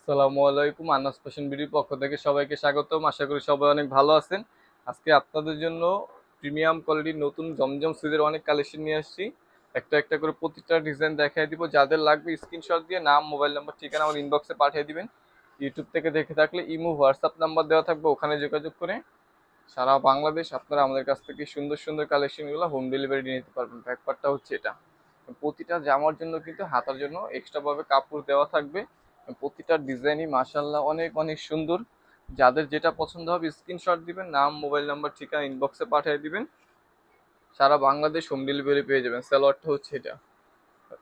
আসসালামু আলাইকুম। আনাস ফ্যাশন বিডির পক্ষ থেকে সবাইকে স্বাগতম। আশা করি সবাই অনেক ভালো আছেন। আজকে আপনাদের জন্য প্রিমিয়াম কোয়ালিটির নতুন জমজম সুইদের অনেক কালেকশন নিয়ে আসছি। একটা একটা করে প্রতিটা ডিজাইন দেখাই দিব। যাদের লাগবে স্ক্রিনশট দিয়ে নাম, মোবাইল নাম্বার, ঠিকানা আমার ইনবক্সে পাঠিয়ে দিবেন। ইউটিউব থেকে দেখে থাকলে ইমো, হোয়াটসঅ্যাপ নাম্বার দেওয়া থাকবে, ওখানে যোগাযোগ করে সারা বাংলাদেশ আপনারা আমাদের কাছ থেকে সুন্দর সুন্দর কালেকশনগুলো হোম ডেলিভারি নিয়ে নিতে পারবেন। ব্যাপারটা হচ্ছে এটা, প্রতিটা জামার জন্য কিন্তু হাতার জন্য এক্সট্রা ভাবে কাপড় দেওয়া থাকবে। প্রতিটা ডিজাইনই মাশাআল্লাহ অনেক অনেক সুন্দর। যাদের যেটা পছন্দ হবে স্ক্রিনশট দিবেন, নাম, মোবাইল নাম্বার, ঠিকানা ইনবক্সে পাঠিয়ে দিবেন। সারা বাংলাদেশ হোম ডেলিভারি পেয়ে যাবেন। সালোয়ারটা হচ্ছে এটা।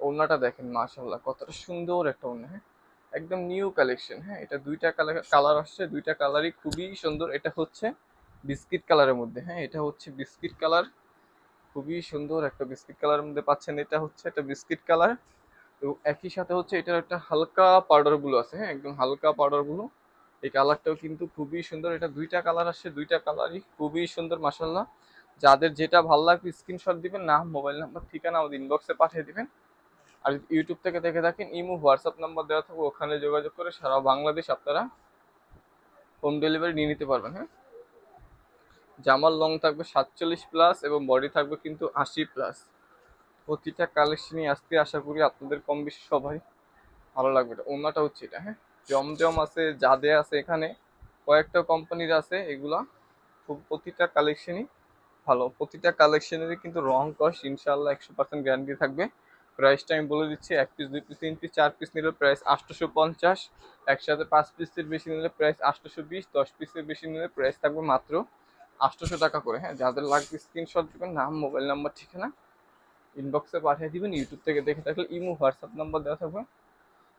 ওড়নাটা দেখেন মাশাআল্লাহ কতটা সুন্দর একটা ওড়না। হ্যাঁ, একদম নিউ কালেকশন। হ্যাঁ, এটা দুইটা কালার আসছে, দুইটা কালারই খুবই সুন্দর। এটা হচ্ছে বিস্কিট কালারের মধ্যে। হ্যাঁ, এটা হচ্ছে বিস্কিট কালার, খুবই সুন্দর একটা বিস্কিট কালারের মধ্যে পাচ্ছেন। এটা হচ্ছে একটা বিস্কিট কালার এবং একই সাথে হচ্ছে এটার একটা হালকা পাউডার ব্লু আছে। হ্যাঁ, একদম হালকা পাউডার ব্লু। এই কালারটাও কিন্তু খুবই সুন্দর। এটা দুইটা কালার আসছে, দুইটা কালারই খুবই সুন্দর মাশাআল্লাহ। যাদের যেটা ভালো লাগবে স্ক্রিনশট দিবেন, নাম, মোবাইল নাম্বার, ঠিকানা আমাদের ইনবক্সে পাঠিয়ে দিবেন। আর ইউটিউব থেকে দেখে থাকেন, ইমো, হোয়াটসঅ্যাপ নাম্বার দেওয়া থাকবে, ওখানে যোগাযোগ করে সারা বাংলাদেশ আপনারা হোম ডেলিভারি নিয়ে নিতে পারবেন। হ্যাঁ, জামার লং থাকবে 47+ এবং বডি থাকবে কিন্তু 80+। প্রতিটা কালেকশনই আজকে আশা করি আপনাদের কম বেশি সবাই ভালো লাগবে। এটা ওড়নাটা হচ্ছে এটা। হ্যাঁ, জমজম আছে, জাদে আছে, এখানে কয়েকটা কোম্পানির আছে। এগুলা খুব প্রতিটা কালেকশনই ভালো। প্রতিটা কালেকশনেরই কিন্তু রং কস ইনশাল্লাহ 100% গ্যারান্টি থাকবে। প্রাইসটা আমি বলে দিচ্ছি, 1 পিস, 2 পিস, 3 পিস, 4 পিস নিলে প্রাইস 850, একসাথে 5 পিসের বেশি নিলে প্রাইস 820, 10 পিসের বেশি নিলে প্রাইস থাকবে মাত্র 800 টাকা করে। হ্যাঁ, যাদের লাগবে স্ক্রিনশট দিবেন, নাম, মোবাইল নাম্বার, ঠিকানা ইনবক্সে পাঠিয়ে দিবেন। ইউটিউব থেকে দেখে থাকলে ইমো, হোয়াটসঅ্যাপ নাম্বার দেওয়া থাকবে,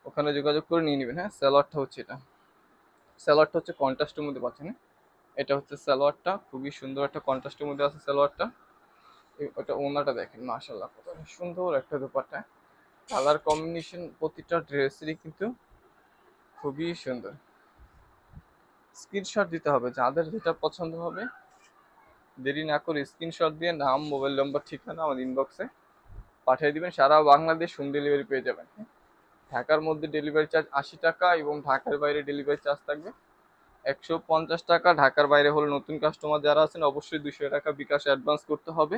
ওখানে যোগাযোগ করে নিয়ে নেবেন। হ্যাঁ, সালোয়ারটা হচ্ছে এটা। সালোয়ারটা হচ্ছে কন্ট্রাস্টের মধ্যে পাচ্ছেন। হ্যাঁ, এটা হচ্ছে সালোয়ারটা, খুবই সুন্দর একটা কন্ট্রাস্টের মধ্যে আছে সালোয়ারটা। ওটা ওনাটা দেখেন মাশাআল্লাহ কত সুন্দর একটা দোপাট্টা। কালার কম্বিনেশন প্রতিটা ড্রেসেরই কিন্তু খুবই সুন্দর। স্ক্রিনশট দিতে হবে, যাদের যেটা পছন্দ হবে দেরি না করে স্ক্রিনশট দিয়ে নাম, মোবাইল নাম্বার, ঠিকানা আমাদের ইনবক্সে পাঠিয়ে দিবেন। সারা বাংলাদেশ হোম ডেলিভারি পেয়ে যাবেন। হ্যাঁ, ঢাকার মধ্যে ডেলিভারি চার্জ 80 টাকা এবং ঢাকার বাইরে ডেলিভারি চার্জ থাকবে 150 টাকা। ঢাকার বাইরে হলে নতুন কাস্টমার যারা আছেন অবশ্যই 200 টাকা বিকাশ অ্যাডভান্স করতে হবে।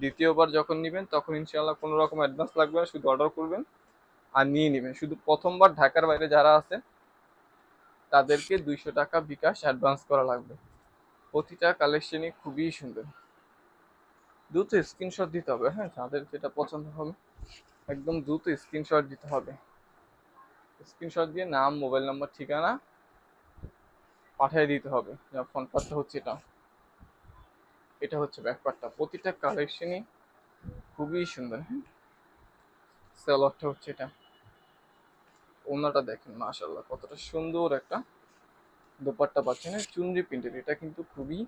দ্বিতীয়বার যখন নেবেন তখন ইনশাল্লাহ কোনো রকম অ্যাডভান্স লাগবে না, শুধু অর্ডার করবেন আর নিয়ে নেবেন। শুধু প্রথমবার ঢাকার বাইরে যারা আছে তাদেরকে 200 টাকা বিকাশ অ্যাডভান্স করা লাগবে। প্রতিটা কালেকশনই খুবই সুন্দর। দ্রুত স্ক্রিনশট দিতে হবে। হ্যাঁ, যাদের যেটা পছন্দ হবে একদম দ্রুত স্ক্রিনশট দিতে হবে। স্ক্রিনশট দিয়ে নাম, মোবাইল নাম্বার, ঠিকানা পাঠিয়ে দিতে হবে। ফোন পার্টটা হচ্ছে এটা। এটা হচ্ছে ব্যাক পার্টটা। প্রতিটা কালেকশনই খুবই সুন্দর। হ্যাঁ, সালোয়ারটা হচ্ছে এটা। ওনাটা দেখেন মাশাআল্লাহ কতটা সুন্দর একটা দোপাট্টা পাচ্ছেন। চুনরি প্রিন্টের, এটা কিন্তু খুবই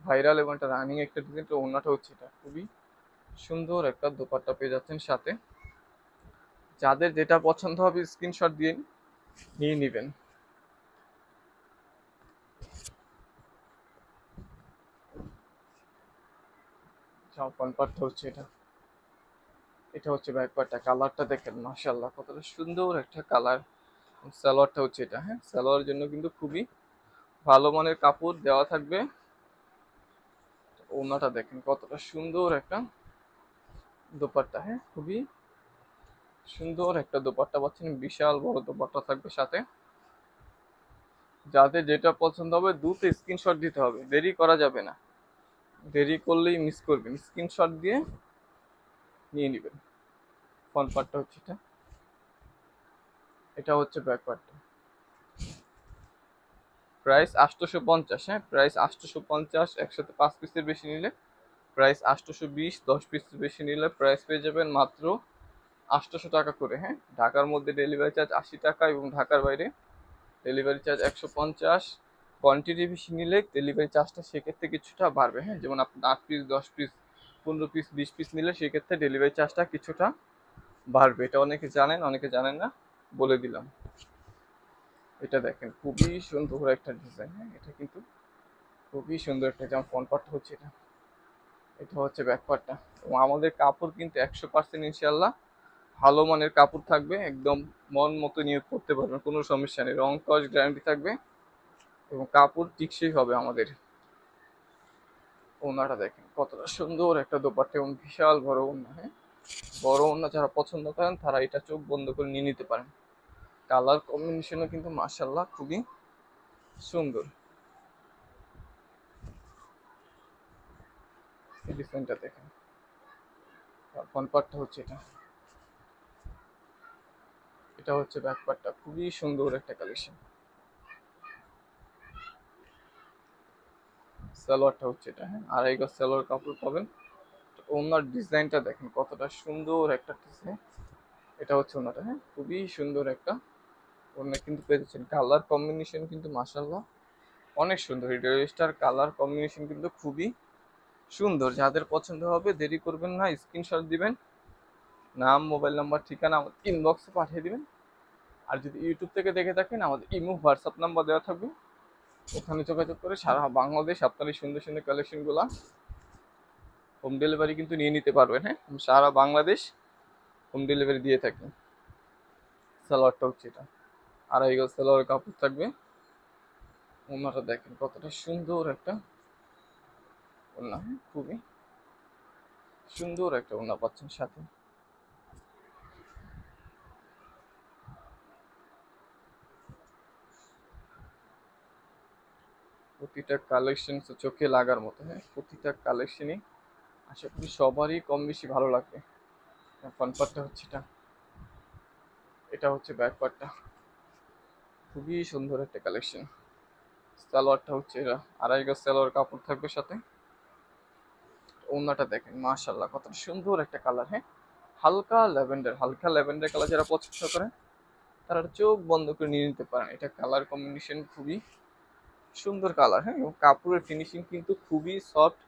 ভাইরাল এবং একটা রানিং একটা ডিজাইন। তো ওনাটা হচ্ছে এটা, খুবই সুন্দর একটা দোপাট্টা পেয়ে যাচ্ছেন সাথে। যাদের যেটা পছন্দ হবে স্ক্রিনশট দিয়ে নিয়ে নেবেন। ফ্রন্ট পার্টটা হচ্ছে এটা। এটা হচ্ছে ব্যাক পার্টটা। কালারটা দেখেন মাশাআল্লাহ কতটা সুন্দর একটা কালার। সালোয়ারটা হচ্ছে এটা। হ্যাঁ, সালোয়ারের জন্য কিন্তু খুবই ভালো মানের কাপড় দেওয়া থাকবে। ওনাটা দেখেন কতটা সুন্দর একটা দোপাট্টা। হ্যাঁ, খুবই সুন্দর একটা দোপাট্টা পাচ্ছেন, বিশাল বড় দোপাট্টা থাকবে সাথে। যাদের যেটা পছন্দ হবে দ্রুত স্ক্রিনশট দিতে হবে, দেরি করা যাবে না। দেরি করলেই মিস করবেন। স্ক্রিনশট দিয়ে নিয়ে নেবেন। ফ্রন্ট পার্টটা হচ্ছে এটা। এটা হচ্ছে ব্যাক পার্টটা। প্রাইস 850। হ্যাঁ, প্রাইস 850। একসাথে 5 পিসের বেশি নিলে প্রাইস 820, 10 পিসের বেশি নিলে প্রাইস পেয়ে যাবেন মাত্র 800 টাকা করে। হ্যাঁ, ঢাকার মধ্যে ডেলিভারি চার্জ 80 টাকা এবং ঢাকার বাইরে ডেলিভারি চার্জ 150। কোয়ান্টিটি বেশি নিলে ডেলিভারি চার্জটা সেক্ষেত্রে কিছুটা বাড়বে। হ্যাঁ, যেমন আপনি 8 পিস, 10 পিস, 15 পিস, 20 পিস নিলে সেক্ষেত্রে ডেলিভারি চার্জটা কিছুটা বাড়বে। এটা অনেকে জানেন, অনেকে জানেন না, বলে দিলাম। এটা দেখেন খুবই সুন্দর একটা ডিজাইন। হ্যাঁ, এটা কিন্তু খুবই সুন্দর একটা, যেমন ফ্রন্ট পার্টটা হচ্ছে এটা। এটা হচ্ছে ব্যাক পার্টটা। এবং আমাদের কাপড় কিন্তু 100% ইনশাল্লাহ ভালো মানের কাপড় থাকবে, একদম মন মতো নিয়ে পড়তে পারবেন, কোনো সমস্যা নেই, রং কস গ্যারান্টি থাকবে এবং কাপড় টিকসই হবে আমাদের। ওনাটা দেখেন কতটা সুন্দর একটা দোপাট্টা এবং বিশাল বড় ওড়না। হ্যাঁ, বড় ওড়না যারা পছন্দ করেন তারা এটা চোখ বন্ধ করে নিয়ে নিতে পারেন। কালার কম্বিনেশনও কিন্তু মাশাআল্লাহ খুবই সুন্দর। এই ডিজাইনটা দেখেন, ফ্রন্ট পার্টটা হচ্ছে এটা, এটা হচ্ছে ব্যাক পার্টটা, খুবই সুন্দর একটা কালেকশন। সালোয়ারটা হচ্ছে এটা, হ্যাঁ, আড়াই গজ সালোয়ার কাপড় পাবেন। ওনার ডিজাইনটা দেখেন কতটা সুন্দর একটা ডিজাইন। এটা হচ্ছে ওনাটা, হ্যাঁ, খুবই সুন্দর একটা ওনা কিন্তু পেয়েছেন। কালার কম্বিনেশন কিন্তু মাশাআল্লাহ অনেক সুন্দর। এই ড্রেসটার কালার কম্বিনেশন কিন্তু খুবই সুন্দর। যাদের পছন্দ হবে দেরি করবেন না, স্ক্রিনশট দিবেন, নাম, মোবাইল নাম্বার, ঠিকানা আমাদের ইনবক্সে পাঠিয়ে দিবেন। আর যদি ইউটিউব থেকে দেখে থাকেন আমাদের ইমো হোয়াটসঅ্যাপ নাম্বার দেওয়া থাকবে, ওখানে যোগাযোগ করে সারা বাংলাদেশ আপনার এই সুন্দর সুন্দর কালেকশনগুলো হোম ডেলিভারি কিন্তু নিয়ে নিতে পারবেন। হ্যাঁ, সারা বাংলাদেশ হোম ডেলিভারি দিয়ে থাকি। সালোয়ারটা হচ্ছে এটা, আড়াই গজ সালোয়ার কাপড় থাকবে। ওনাটা দেখেন কতটা সুন্দর একটা ওনা, হ্যাঁ, খুবই সুন্দর একটা ওনা পাচ্ছেন সাথে। প্রতিটা কালেকশন চোখে লাগার মতো। হ্যাঁ, প্রতিটা কালেকশনই আশা করি সবারই কম বেশি ভালো লাগবে। ফ্রন্ট পার্টটা হচ্ছে এটা, এটা হচ্ছে ব্যাক পার্টটা, খুবই সুন্দর একটা কালেকশন। সালোয়ারটা হচ্ছে এটা, আড়াই গজ সালোয়ার কাপড় থাকবে সাথে। ওড়নাটা দেখেন মাশাআল্লাহ কত সুন্দর একটা কালার। হ্যাঁ, হালকা ল্যাভেন্ডার, হালকা ল্যাভেন্ডার কালার যারা পছন্দ করেন তারা চোখ বন্ধ করে নিয়ে নিতে পারেন। এটা কালার কম্বিনেশন খুবই সুন্দর কালার। হ্যাঁ, এবং কাপড়ের ফিনিশিং কিন্তু খুবই সফট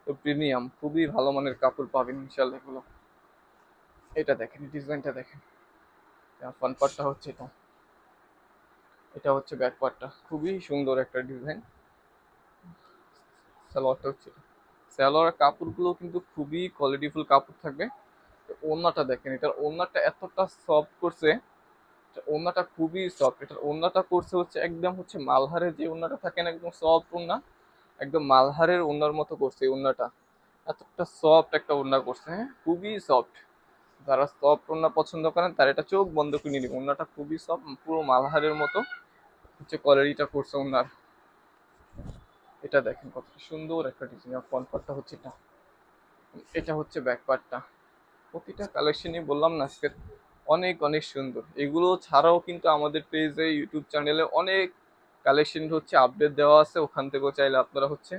ও প্রিমিয়াম, খুবই ভালো মানের কাপড় পাবেন ইনশাআল্লাহ এগুলো। এটা দেখেন, ডিজাইনটা দেখেন। ফ্রন্ট পার্টটা হচ্ছে এটা, এটা হচ্ছে ব্যাক পার্টটা, খুবই সুন্দর একটা ডিজাইন। সালোয়ারটা হচ্ছে এটা। সালোয়ার কাপড়গুলো কিন্তু খুবই কোয়ালিটিফুল কাপড় থাকবে। ওড়নাটা দেখেন, এটার ওড়নাটা এতটা সফট করছে, ওড়নাটা খুবই সফট। এটার ওড়নাটা করছে হচ্ছে একদম হচ্ছে মালহারের যে ওড়নাটা থাকে না, একদম সফট ওড়না, একদম মালহারের ওড়নার মতো করছে এই ওড়নাটা। এতটা সফট একটা ওড়না করছে, হ্যাঁ, খুবই সফট। যারা সফট ওড়না পছন্দ করেন তারা এটা চোখ বন্ধ করে নিয়ে নেবেন। ওড়নাটা খুবই সফট, পুরো মালহারের মতো হচ্ছে কোয়ালিটিটা করছে ওড়নার। এটা দেখেন কত সুন্দর একটা ডিজাইন। ফ্রন্ট পার্টটা হচ্ছে এটা, এটা হচ্ছে ব্যাক পার্টটা। প্রতিটা কালেকশনই বললাম না আজকে অনেক অনেক সুন্দর। এগুলো ছাড়াও কিন্তু আমাদের পেজে, ইউটিউব চ্যানেলে অনেক কালেকশন হচ্ছে আপডেট দেওয়া আছে, ওখান থেকেও চাইলে আপনারা হচ্ছে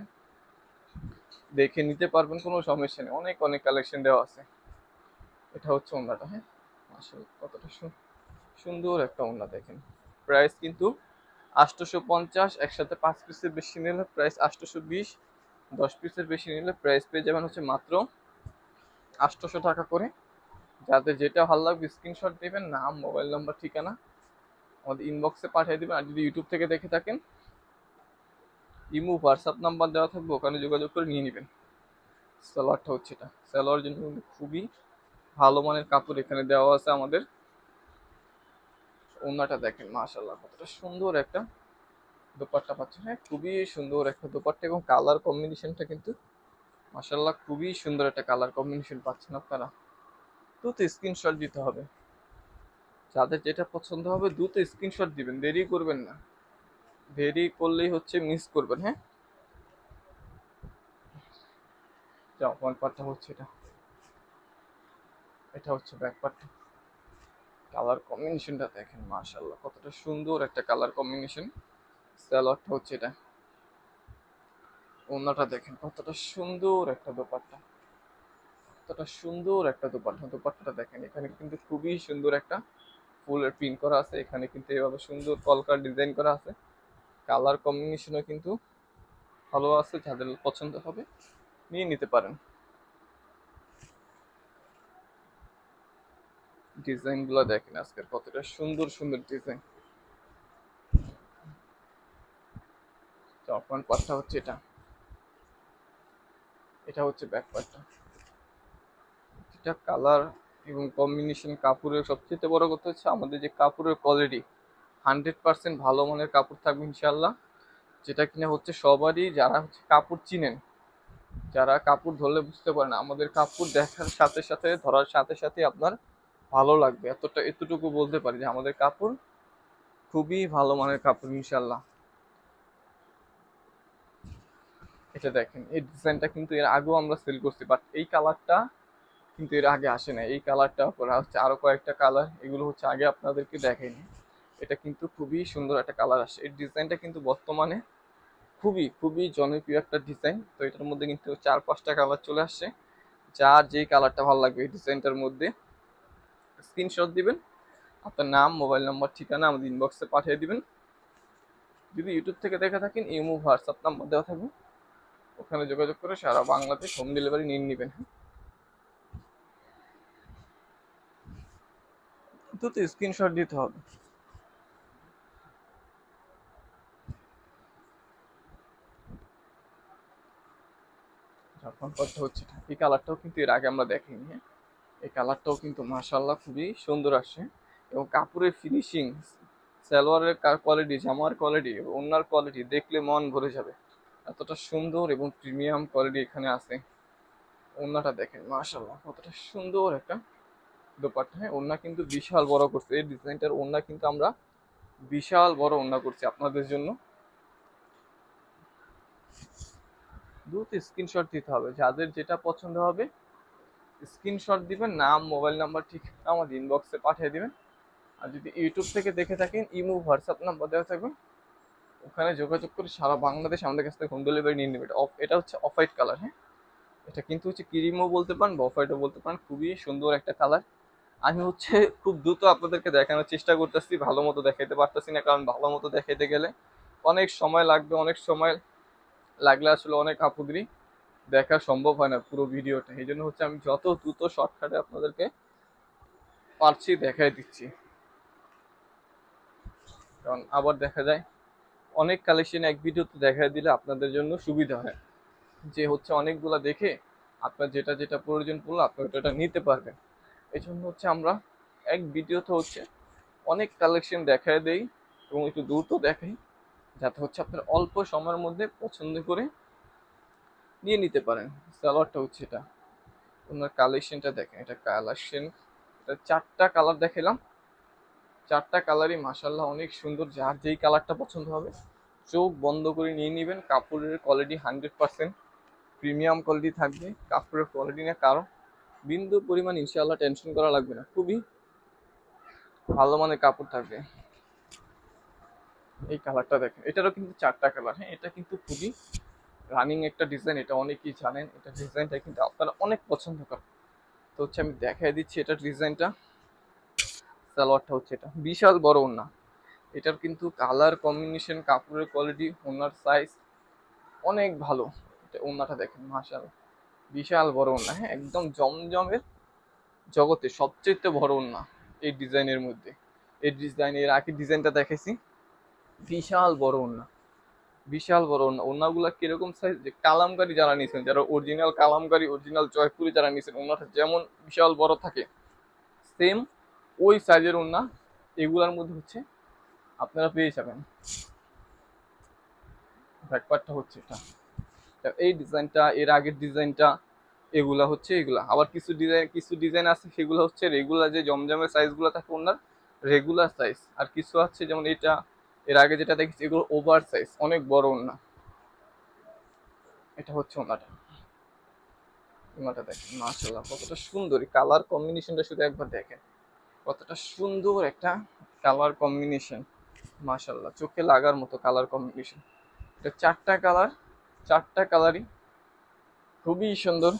দেখে নিতে পারবেন, কোনো সমস্যা নেই, অনেক অনেক কালেকশন দেওয়া আছে। এটা হচ্ছে ওড়নাটা, হ্যাঁ, আসলে কতটা সুন্দর একটা ওড়না দেখেন। প্রাইস কিন্তু 850, একসাথে 5 পিসের বেশি নিলে প্রাইস 820, 10 পিসের বেশি নিলে প্রাইস পেয়ে যাবেন হচ্ছে মাত্র 800 টাকা করে। যাদের যেটা ভালো লাগবে স্ক্রিনশট দিবেন, নাম, মোবাইল নাম্বার, ঠিকানা আমাদের ইনবক্সে পাঠিয়ে দিবেন। আর যদি ইউটিউব থেকে দেখে থাকেন ইমো হোয়াটসঅ্যাপ নাম্বার দেওয়া থাকবে, ওখানে যোগাযোগ করে নিয়ে নেবেন। সালোয়ারটা হচ্ছে এটা, সালোয়ার জন্য কিন্তু খুবই ভালো মানের কাপড় এখানে দেওয়া আছে আমাদের। ওড়নাটা দেখেন মাশাআল্লাহ কতটা সুন্দর একটা দোপাট্টা পাচ্ছেন। হ্যাঁ, খুবই সুন্দর একটা দোপাট্টা এবং কালার কম্বিনেশনটা কিন্তু মাশাআল্লাহ খুবই সুন্দর একটা কালার কম্বিনেশন পাচ্ছেন আপনারা। দ্রুত স্ক্রিনশট দিতে হবে, যাদের যেটা পছন্দ হবে দ্রুত স্ক্রিনশট দিবেন, দেরি করবেন না, দেরি করলেই হচ্ছে মিস করবেন। হ্যাঁ, যাও ফ্রন্ট পার্টটা হচ্ছে এটা, এটা হচ্ছে ব্যাক পার্টটা। কালার কম্বিনেশনটা দেখেন মাশাআল্লাহ কতটা সুন্দর একটা কালার কম্বিনেশন। সালোয়ারটা হচ্ছে এটা, ওড়নাটা দেখেন কতটা সুন্দর একটা দোপাট্টা, কতটা সুন্দর একটা দোপাট্টা। দোপাট্টাটা দেখেন, এখানে কিন্তু খুবই সুন্দর একটা ফুলের প্রিন্ট করা আছে, এখানে কিন্তু এভাবে সুন্দর কলকার ডিজাইন করা আছে। কালার কম্বিনেশনও কিন্তু ভালো আছে, যাদের পছন্দ হবে নিয়ে নিতে পারেন। ডিজাইনগুলো দেখেন আজকের কতটা সুন্দর সুন্দর ডিজাইন। ফ্রন্ট পার্টটা হচ্ছে এটা, এটা হচ্ছে ব্যাক পার্টটা। এটা কালার এবং কম্বিনেশন কাপড়ের সবচেয়ে বড় কথা হচ্ছে আমাদের যে কাপড়ের কোয়ালিটি 100% ভালো মানের কাপড় থাকবে ইনশাল্লাহ, যেটা কিনা হচ্ছে সবারই যারা হচ্ছে কাপড় চিনেন, যারা কাপড় ধরলে বুঝতে পারেন আমাদের কাপড় দেখার সাথে সাথে ধরার সাথে সাথে আপনার ভালো লাগবে, এতটুকু বলতে পারি যে আমাদের কাপড় খুবই ভালো মানের কাপড় ইনশাল্লাহ। এটা দেখেন এই ডিজাইনটা কিন্তু এর আগেও আমরা সেল করছি, বাট এই কালারটা কিন্তু এর আগে আসে না। এই কালারটা করা হচ্ছে আরো কয়েকটা কালার, এগুলো হচ্ছে আগে আপনাদেরকে দেখাইনি। এটা কিন্তু খুবই সুন্দর একটা কালার আসে। এই ডিজাইনটা কিন্তু বর্তমানে খুবই খুবই জনপ্রিয় একটা ডিজাইন। তো এটার মধ্যে কিন্তু 4-5টা কালার চলে আসছে। যার যেই কালারটা ভালো লাগবে এই ডিজাইনটার মধ্যে স্ক্রিনশট দিবেন, আপনার নাম, মোবাইল নাম্বার, ঠিকানা আমাদের ইনবক্সে পাঠিয়ে দিবেন। যদি ইউটিউব থেকে দেখে থাকেন ইমো হোয়াটসঅ্যাপ নাম্বার দেওয়া থাকবে, ওখানে যোগাযোগ করে সারা বাংলাদেশ হোম ডেলিভারি নিয়ে নেবেন। কিন্তু তো স্ক্রিনশট দিতে হবে। যখন কথা হচ্ছে এই কালারটাও কিন্তু এর আগে আমরা দেখিনি, হ্যাঁ। এই কালারটাও কিন্তু মাশাআল্লাহ খুবই সুন্দর আসে, এবং কাপড়ের ফিনিশিং, সালোয়ারের কোয়ালিটি, জামার কোয়ালিটি, ওড়নার কোয়ালিটি দেখলে মন ভরে যাবে। এতটা সুন্দর এবং প্রিমিয়াম কোয়ালিটি এখানে আছে। ওড়নাটা দেখেন মাশাআল্লাহ কতটা সুন্দর একটা দোপাট্টা, হ্যাঁ। ওড়না কিন্তু বিশাল বড় করছে, এই ডিজাইনটার ওড়না কিন্তু আমরা বিশাল বড় ওড়না করছি আপনাদের জন্য। দ্রুত স্ক্রিনশট দিতে হবে, যাদের যেটা পছন্দ হবে স্ক্রিনশট দিবেন, নাম, মোবাইল নাম্বার, ঠিকানা আমাদের ইনবক্সে পাঠিয়ে দিবেন। আর যদি ইউটিউব থেকে দেখে থাকেন ইমো হোয়াটসঅ্যাপ নাম্বার দেওয়া থাকবে, ওখানে যোগাযোগ করে সারা বাংলাদেশ আমাদের কাছ থেকে হোম ডেলিভারি নিয়ে নেবে। এটা হচ্ছে অফ হোয়াইট কালার, হ্যাঁ। এটা কিন্তু হচ্ছে ক্রিমও বলতে পারেন বা অফ হোয়াইটও বলতে পারেন, খুবই সুন্দর একটা কালার। আমি হচ্ছে খুব দ্রুত আপনাদেরকে দেখানোর চেষ্টা করতেছি, ভালো মতো দেখাইতে পারতেছি না, কারণ ভালো মতো দেখাইতে গেলে অনেক সময় লাগবে, অনেক সময় লাগলে আসলে অনেক আপুদেরই দেখা সম্ভব হয় না পুরো ভিডিওটা। এই জন্য হচ্ছে আমি যত দ্রুত শর্টকাটে আপনাদেরকে পারছি দেখাই দিচ্ছি, কারণ আবার দেখা যায় অনেক কালেকশন এক ভিডিওতে দেখাই দিলে আপনাদের জন্য সুবিধা হয়, যে হচ্ছে অনেকগুলা দেখে আপনার যেটা যেটা প্রয়োজন পড়লো আপনি ওটা নিতে পারবেন। এই জন্য হচ্ছে আমরা এক ভিডিওতে হচ্ছে অনেক কালেকশন দেখায় দেই এবং একটু দ্রুত দেখাই, যাতে হচ্ছে আপনার অল্প সময়ের মধ্যে পছন্দ করে নিয়ে নিতে পারেন। সালোয়ারটা হচ্ছে এটা, ওনার কালেকশনটা দেখেন, এটা কালেকশন, এটা 4টা কালার দেখালাম, 4টা কালারই মাসাল্লাহ অনেক সুন্দর। যার যেই কালারটা পছন্দ হবে চোখ বন্ধ করে নিয়ে নেবেন। কাপড়ের কোয়ালিটি 100% প্রিমিয়াম কোয়ালিটি থাকবে, কাপড়ের কোয়ালিটি না কারো বিন্দু পরিমাণ ইনশাআল্লাহ টেনশন করা লাগবে না, খুবই ভালো মানের কাপড় থাকবে। এই কালারটা দেখেন, এটারও কিন্তু 4টা কালার, হ্যাঁ। এটা কিন্তু খুবই রানিং একটা ডিজাইন, এটা অনেকেই জানেন, এটা ডিজাইনটা কিন্তু আপনারা অনেক পছন্দ করেন। তো হচ্ছে আমি দেখাই দিচ্ছি এটার ডিজাইনটা। সালোয়ারটা হচ্ছে এটা বিশাল বড় ওড়না, এটার কিন্তু কালার কম্বিনেশন, কাপড়ের কোয়ালিটি, ওড়নার সাইজ অনেক ভালো। এটা ওড়নাটা দেখেন মাশাআল্লাহ বিশাল বড় ওড়না, হ্যাঁ। একদম জমজমের জগতে সবচেয়ে বড় ওড়না এই ডিজাইনের মধ্যে। এই ডিজাইনের আগে ডিজাইনটা দেখেছি, বিশাল বড় ওড়না, বিশাল বড় ওড়না। ওড়নাগুলা কিরকম সাইজ, যে কালামকারী যারা নিয়েছেন, যারা অরিজিনাল কালামকারী, অরিজিনাল জয়পুরি যারা নিয়েছেন, ওড়নাটা যেমন বিশাল বড় থাকে সেম ওই সাইজের ওড়না এগুলার মধ্যে হচ্ছে আপনারা পেয়ে যাবেন। ব্যাকপার্টটা হচ্ছে এটা, এই ডিজাইনটা, এর আগের ডিজাইনটা, এগুলা হচ্ছে এগুলা। আবার কিছু ডিজাইন আছে সেগুলো হচ্ছে রেগুলার, যে জমজমের সাইজগুলো থাকে ওনার রেগুলার সাইজ। আর কিছু আছে যেমন এটা, এর আগে যেটা দেখছি এগুলো ওভার সাইজ, অনেক বড় ওনা। এটা হচ্ছে ওনাটা, ওনাটা দেখেন মাশাআল্লাহ কতটা সুন্দর, কালার কম্বিনেশনটা শুধু একবার দেখেন, কতটা সুন্দর একটা কালার কম্বিনেশন, মাশাআল্লাহ চোখে লাগার মতো কালার কম্বিনেশন। এটা 4টা কালার, 4টা কালারই খুবই সুন্দর।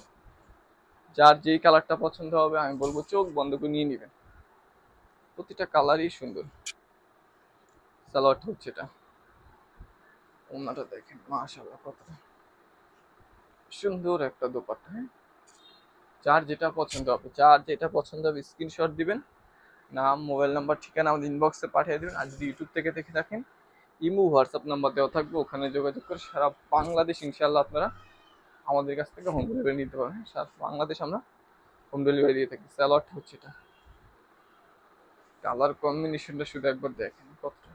যার যেই কালারটা পছন্দ হবে আমি বলবো চোখ বন্ধ করে নিয়ে নেবেন, প্রতিটা কালারই সুন্দর। সালোয়ারটা হচ্ছে এটা, ওনাটা দেখেন মাশাআল্লাহ কতটা সুন্দর একটা দোপাট্টা, হ্যাঁ। যার যেটা পছন্দ হবে, যার যেটা পছন্দ হবে স্ক্রিনশট দিবেন, নাম, মোবাইল নাম্বার, ঠিকানা আমাদের ইনবক্সে পাঠিয়ে দিবেন। আর যদি ইউটিউব থেকে দেখে থাকেন ইমো হোয়াটসঅ্যাপ নাম্বার দেওয়া থাকবে, ওখানে যোগাযোগ করে সারা বাংলাদেশ ইনশাআল্লাহ আপনারা আমাদের কাছ থেকে হোম ডেলিভারি নিতে পারবেন। সারা বাংলাদেশ আমরা হোম ডেলিভারি দিয়ে থাকি। স্যালোয়ারটা হচ্ছে এটা, কালার কম্বিনেশনটা শুধু একবার দেখেন কতটা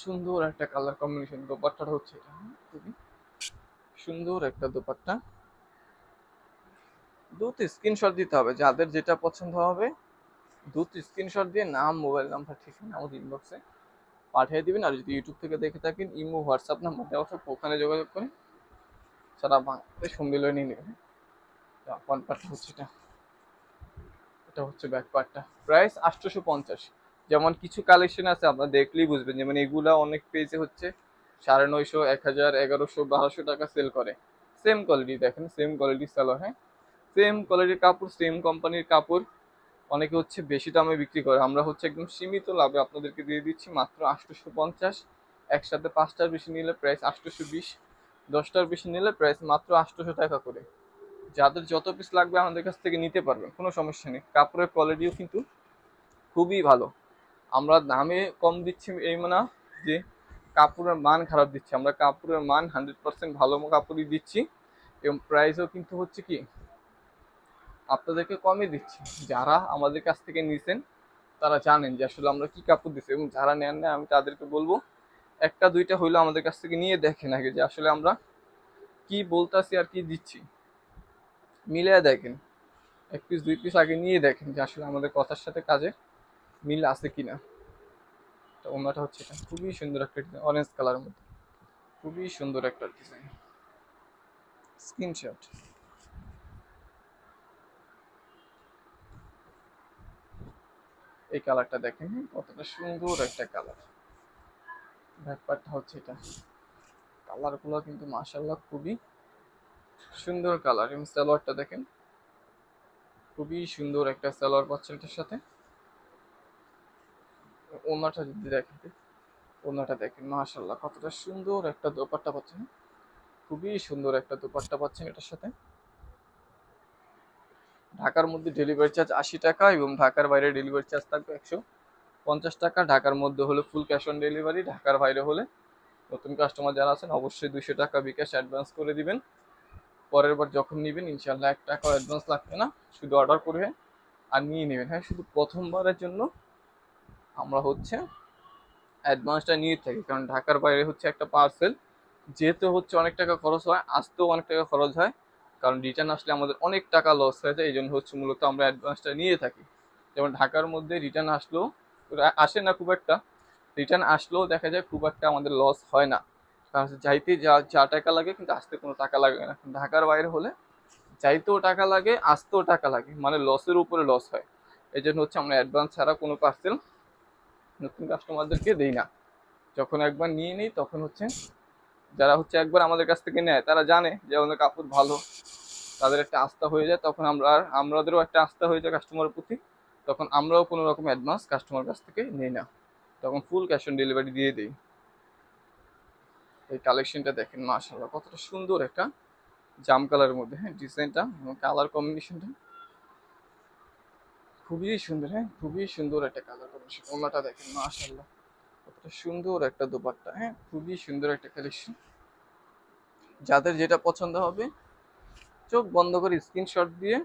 সুন্দর একটা কালার কম্বিনেশন। দোপাট্টাটা হচ্ছে এটা, খুবই সুন্দর একটা দোপাট্টা। দ্রুত স্ক্রিনশট দিতে হবে, যাদের যেটা পছন্দ হবে দ্রুত স্ক্রিনশট দিয়ে নাম, মোবাইল নাম্বার, ঠিকানা আমাদের ইনবক্সে পাঠিয়ে দিবেন। আর যদি ইউটিউব থেকে দেখে থাকেন, ইমো, হোয়াটসঅ্যাপ নাম্বার দেওয়া থাকবে, ওখানে যোগাযোগ করে সারা বাংলাদেশ হোম ডেলিভারি নিয়ে নেবেন। ফ্রন্ট পার্টটা হচ্ছে এটা, এটা হচ্ছে ব্যাক পার্টটা। প্রাইস 850। যেমন কিছু কালেকশন আছে আপনারা দেখলেই বুঝবেন, যেমন এগুলা অনেক পেজে হচ্ছে 950, 1000, 1100, 1200 টাকা সেল করে। সেম কোয়ালিটি দেখেন, সেম কোয়ালিটি সেল হয়, সেম কোয়ালিটির কাপড়, সেম কোম্পানির কাপড় অনেকে হচ্ছে বেশি দামে বিক্রি করে। আমরা হচ্ছে একদম সীমিত লাভে আপনাদেরকে দিয়ে দিচ্ছি মাত্র 850। একসাথে 5টার বেশি নিলে প্রাইস 820, 10টার বেশি নিলে প্রাইস মাত্র 800 টাকা করে। যাদের যত পিস লাগবে আমাদের কাছ থেকে নিতে পারবেন, কোনো সমস্যা নেই। কাপড়ের কোয়ালিটিও কিন্তু খুবই ভালো। আমরা দামে কম দিচ্ছি এই না যে কাপড়ের মান খারাপ দিচ্ছি, আমরা কাপড়ের মান 100% ভালো কাপড়ই দিচ্ছি, এবং প্রাইসও কিন্তু হচ্ছে কি আপনাদেরকে কমই দিচ্ছি। যারা আমাদের কাছ থেকে নিছেন তারা জানেন যে আসলে আমরা কি কাপড় দিচ্ছি, এবং যারা নেন না আমি তাদেরকে বলবো একটা দুইটা হইলেও আমাদের কাছ থেকে নিয়ে দেখেন আগে, যে আসলে আমরা কি বলতাছি আর কি দিচ্ছি, মিলিয়ে দেখেন। এক পিস দুই পিস আগে নিয়ে দেখেন যে আসলে আমাদের কথার সাথে কাজে মিল আছে কিনা। তো ওনাটা হচ্ছে এটা, খুবই সুন্দর একটা ডিজাইন, অরেঞ্জ কালারের মধ্যে, খুবই সুন্দর একটা ডিজাইন। স্ক্রিনশট, এই কালারটা দেখেন, কতটা সুন্দর একটা কালার। ব্যাপারটা হচ্ছে এটা, কালারগুলো কিন্তু মাশাআল্লাহ খুবই সুন্দর কালার। এবং সালোয়ারটা দেখেন, খুবই সুন্দর একটা সালোয়ার পাচ্ছেন এটার সাথে। ওনাটা যদি দেখেন, ওনাটা দেখেন মাশাআল্লাহ কতটা সুন্দর একটা দোপাট্টা পাচ্ছেন, খুবই সুন্দর একটা দোপাট্টা পাচ্ছেন এটার সাথে। ঢাকার মধ্যে ডেলিভারি চার্জ 80 টাকা, এবং ঢাকার বাইরে ডেলিভারি চার্জ থাকবে 150 টাকা। ঢাকার মধ্যে হলে ফুল ক্যাশ অন ডেলিভারি, ঢাকার বাইরে হলে নতুন কাস্টমার যারা আছেন অবশ্যই 200 টাকা বিকাশ অ্যাডভান্স করে দিবেন। পরের বার যখন নেবেন ইনশাল্লাহ 1 টাকাও অ্যাডভান্স লাগবে না, শুধু অর্ডার করবেন আর নিয়ে নেবেন। হ্যাঁ, শুধু প্রথমবারের জন্য আমরা হচ্ছে অ্যাডভান্সটা নিয়ে থাকি, কারণ ঢাকার বাইরে হচ্ছে একটা পার্সেল যেহেতু হচ্ছে অনেক টাকা খরচ হয়, আসতেও অনেক টাকা খরচ হয়, কারণ রিটার্ন আসলে আমাদের অনেক টাকা লস হয়ে যায়। এই জন্য হচ্ছে মূলত আমরা অ্যাডভান্সটা নিয়ে থাকি। যেমন ঢাকার মধ্যে রিটার্ন আসলেও আসে না খুব একটা, রিটার্ন আসলেও দেখা যায় খুব একটা আমাদের লস হয় না, কারণ যাইতে যা যা টাকা লাগে কিন্তু আসতে কোনো টাকা লাগে না। ঢাকার বাইরে হলে যাইতেও টাকা লাগে, আসতেও টাকা লাগে, মানে লসের উপরে লস হয়। এই জন্য হচ্ছে আমরা অ্যাডভান্স ছাড়া কোনো পার্সেল নতুন কাস্টমারদেরকে দেই না। যখন একবার নিয়ে নিই তখন হচ্ছে যারা হচ্ছে একবার আমাদের কাছ থেকে নেয় তারা জানে যে আমাদের কাপড় ভালো, তাদের একটা আস্থা হয়ে যায়, তখন আমাদেরও একটা আস্থা হয়ে যায় কাস্টমারের প্রতি, তখন আমরাও কোনো রকম অ্যাডভান্স কাস্টমার কাছ থেকে নিই না, তখন ফুল ক্যাশ অন ডেলিভারি দিয়ে দিই। এই কালেকশনটা দেখেন মাশাআল্লাহ কতটা সুন্দর একটা জাম কালারের মধ্যে, হ্যাঁ ডিজাইনটা এবং কালার কম্বিনেশনটা খুবই সুন্দর, হ্যাঁ খুবই সুন্দর একটা কালার কম্বিনেশন। ওনাটা দেখেন মাশাআল্লাহ কতটা সুন্দর একটা দোপাট্টা, হ্যাঁ খুবই সুন্দর একটা কালেকশন। যাদের যেটা পছন্দ হবে চোখ বন্ধ করে স্ক্রিনশট দিয়ে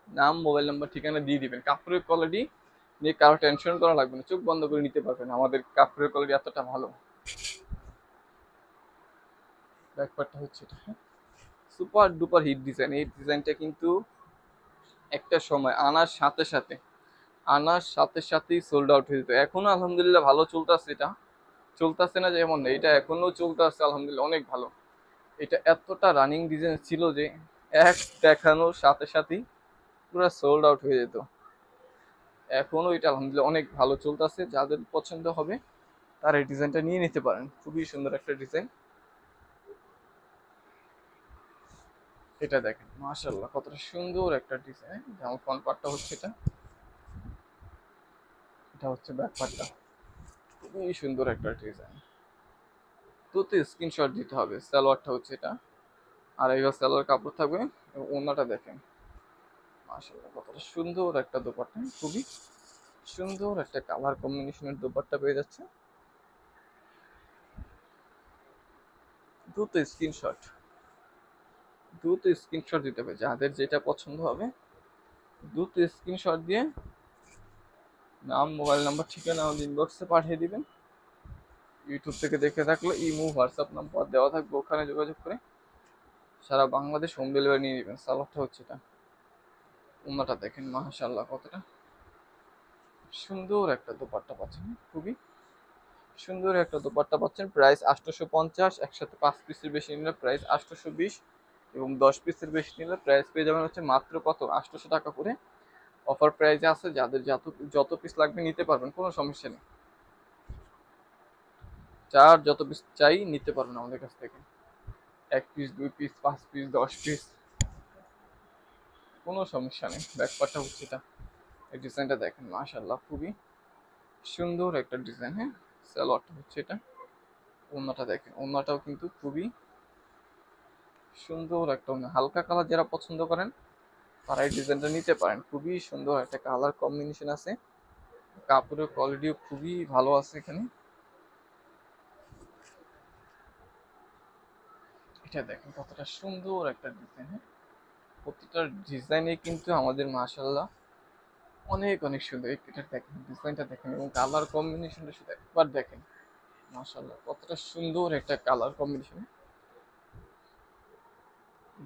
নাম, মোবাইল নাম্বার, ঠিকানা দিয়ে দিবেন। কাপড়ের কোয়ালিটি নিয়ে কারো টেনশন করা লাগবে না, চোখ বন্ধ করে নিতে পারবেন, আমাদের কাপড়ের কোয়ালিটি এতটা ভালো। ব্যাপারটা হচ্ছে এটা, হ্যাঁ সুপার ডুপার হিট ডিজাইন। এই ডিজাইনটা কিন্তু একটা সময় আনার সাথে সাথেই সোল্ড আউট হয়ে যেত। এখনো আলহামদুলিল্লাহ ভালো চলতেছে, এটা চলতেছে না যেমন না, এটা এখনো চলতেছে আলহামদুলিল্লাহ অনেক ভালো। এটা এতটা রানিং ডিজাইন ছিল যে এক দেখানোর সাথে সাথেই পুরো সোল্ড আউট হয়ে যেত। এখনো এটা আলহামদুলিল্লাহ অনেক ভালো চলতেছে, যাদের পছন্দ হবে তারা এই ডিজাইনটা নিয়ে নিতে পারেন, খুবই সুন্দর একটা ডিজাইন। এটা দেখেন মাশাআল্লাহ কতটা সুন্দর একটা ডিজাইন। যেমন ফ্রন্ট পার্টটা হচ্ছে এটা, এটা হচ্ছে ব্যাক পার্টটা, খুবই সুন্দর একটা ডিজাইন। তো স্ক্রিনশট দিতে হবে। সালোয়ারটা হচ্ছে এটা, আর এই সালোয়ার কাপড় থাকবে। এবং ওড়নাটা দেখেন মাশাআল্লাহ কতটা সুন্দর একটা দোপাট্টা, খুবই সুন্দর একটা কালার কম্বিনেশনের দোপাট্টা পেয়ে যাচ্ছে। দ্রুত স্ক্রিনশট, দ্রুত স্ক্রিনশট দিতে হবে, যাদের যেটা পছন্দ হবে দ্রুত স্ক্রিনশট দিয়ে নাম, মোবাইল নাম্বার, ঠিকানা আমাদের ইনবক্সে পাঠিয়ে দিবেন। ইউটিউব থেকে দেখে থাকলে ইমো, হোয়াটসঅ্যাপ নাম্বার দেওয়া থাকবে, ওখানে যোগাযোগ করে সারা বাংলাদেশ হোম ডেলিভারি নিয়ে নেবেন। সালোয়ারটা হচ্ছে এটা। ওন্নাটা দেখেন মাশাআল্লাহ কতটা সুন্দর একটা দোপাট্টা পাচ্ছেন, খুবই সুন্দর একটা দোপাট্টা পাচ্ছেন। প্রাইস 850, একসাথে 5 পিসের বেশি নিলে প্রাইস 820, এবং 10 পিসের বেশি নিলে প্রাইস পেয়ে যাবেন হচ্ছে মাত্র কত 800 টাকা করে। অফার প্রাইসে আছে, যাদের যত যত পিস লাগবে নিতে পারবেন, কোনো সমস্যা নেই। যার যত পিস চাই নিতে পারবেন আমাদের কাছ থেকে, 1 পিস, 2 পিস, 5 পিস, 10 পিস, কোনো সমস্যা নেই। ব্যাকপার্টটা হচ্ছে এটা। এই ডিজাইনটা দেখেন মাশাআল্লাহ খুবই সুন্দর একটা ডিজাইন। হ্যাঁ, সালোয়ারটা হচ্ছে এটা। ওন্নাটা দেখেন, ওন্নাটাও কিন্তু খুবই সুন্দর একটা ওন্না। হালকা কালার যারা পছন্দ করেন তারা এই ডিজাইনটা নিতে পারেন। খুবই সুন্দর একটা কালার কম্বিনেশন আছে, কাপড়ের কোয়ালিটিও খুবই ভালো আছে এখানে। এটা দেখেন কতটা সুন্দর একটা ডিজাইন। হ্যাঁ, প্রতিটা ডিজাইনে কিন্তু আমাদের মাশাআল্লাহ অনেক অনেক সুন্দর। এটা দেখেন, ডিজাইনটা দেখেন, এবং কালার কম্বিনেশনটা শুধু একবার দেখেন মাশাআল্লাহ কতটা সুন্দর একটা কালার কম্বিনেশন।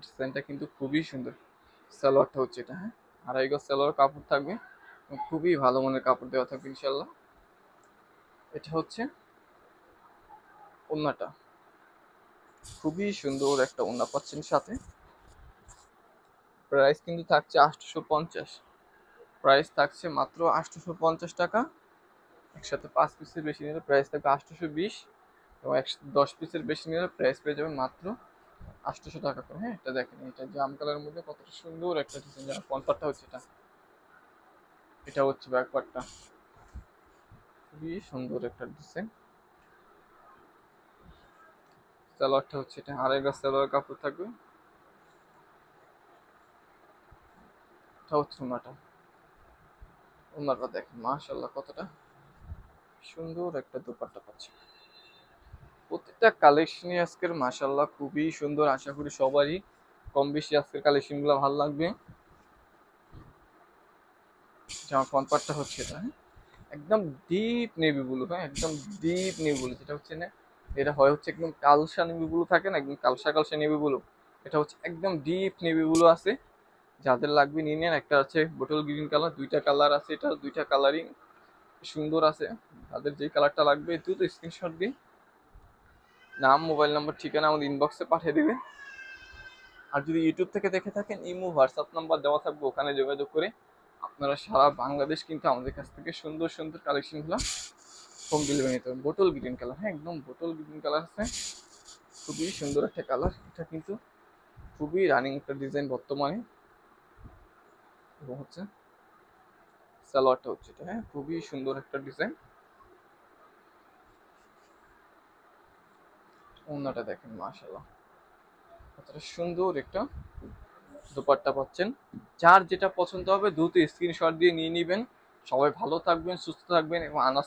ডিজাইনটা কিন্তু খুবই সুন্দর। সালোয়ারটা হচ্ছে এটা। হ্যাঁ, 2.5 গজ সালোয়ার কাপড় থাকবে, এবং খুবই ভালো মানের কাপড় দেওয়া থাকবে ইনশাল্লাহ। এটা হচ্ছে ওন্নাটা, খুবই সুন্দর একটা ওন্না পাচ্ছেন সাথে। প্রাইস কিন্তু থাকছে 850, প্রাইস থাকছে মাত্র 850 টাকা। একসাথে 5 পিসের বেশি নিলে প্রাইস থাকবে 820, এবং 10 পিসের বেশি নিলে প্রাইস পেয়ে যাবেন মাত্র 800 টাকা করে। হ্যাঁ, এটা দেখেন, এটা জাম কালারের মধ্যে কতটা সুন্দর একটা ডিজাইন। যেমন ফ্রন্ট পার্টটা হচ্ছে এটা, এটা হচ্ছে ব্যাক পার্টটা, খুবই সুন্দর একটা ডিজাইন। সালোয়ারটা হচ্ছে এটা, 2.5 গজ সালোয়ার কাপড় থাকবে। এটা হচ্ছে ওন্নাটা। ওন্নাটা দেখেন মাশাআল্লাহ কতটা সুন্দর একটা দোপাট্টা পাচ্ছে। প্রত্যেকটা কালেকশনই আজকের মাশাআল্লাহ খুবই সুন্দর। আশা করি সবারই কম বেশি আজকের কালেকশনগুলো ভালো লাগবে। যেমন ফ্রন্ট পার্টটা হচ্ছে এটা। হ্যাঁ, একদম ডিপ নেভি ব্লু। হ্যাঁ, একদম ডিপ নেভি ব্লু, যেটা হচ্ছে না, এটা হয় হচ্ছে একদম কালসা নেভি ব্লু থাকে না, একদম কালসা কালসা নেভি ব্লু। এটা হচ্ছে একদম ডিপ নেভি ব্লু আছে। যাদের লাগবে নিয়ে নেন। একটা আছে বোটল গ্রিন কালার, দুইটা কালার আছে, এটা দুইটা কালারই সুন্দর আছে। তাদের যেই কালারটা লাগবে দ্রুত স্ক্রিনশট দিয়ে নাম, মোবাইল নাম্বার, ঠিকানা আমাদের ইনবক্সে পাঠিয়ে দিবে। আর যদি ইউটিউব থেকে দেখে থাকেন ইমো, হোয়াটসঅ্যাপ নাম্বার দেওয়া থাকবে, ওখানে যোগাযোগ করে আপনারা সারা বাংলাদেশ কিন্তু আমাদের কাছ থেকে সুন্দর সুন্দর কালেকশনগুলো হোম ডেলিভারি নিতে হবে। বোটল গ্রিন কালার, হ্যাঁ একদম বোটল গ্রিন কালার আছে, খুবই সুন্দর একটা কালার। এটা কিন্তু খুবই রানিং একটা ডিজাইন বর্তমানে। এবং হচ্ছে সালোয়ারটা হচ্ছে এটা। হ্যাঁ, খুবই সুন্দর একটা ডিজাইন। ওন্নাটা দেখেন মাশাআল্লাহ কতটা সুন্দর একটা দোপাট্টা পাচ্ছেন। যার যেটা পছন্দ হবে দ্রুত স্ক্রিনশট দিয়ে নিয়ে নেবেন। সবাই ভালো থাকবেন, সুস্থ থাকবেন, এবং আনাজ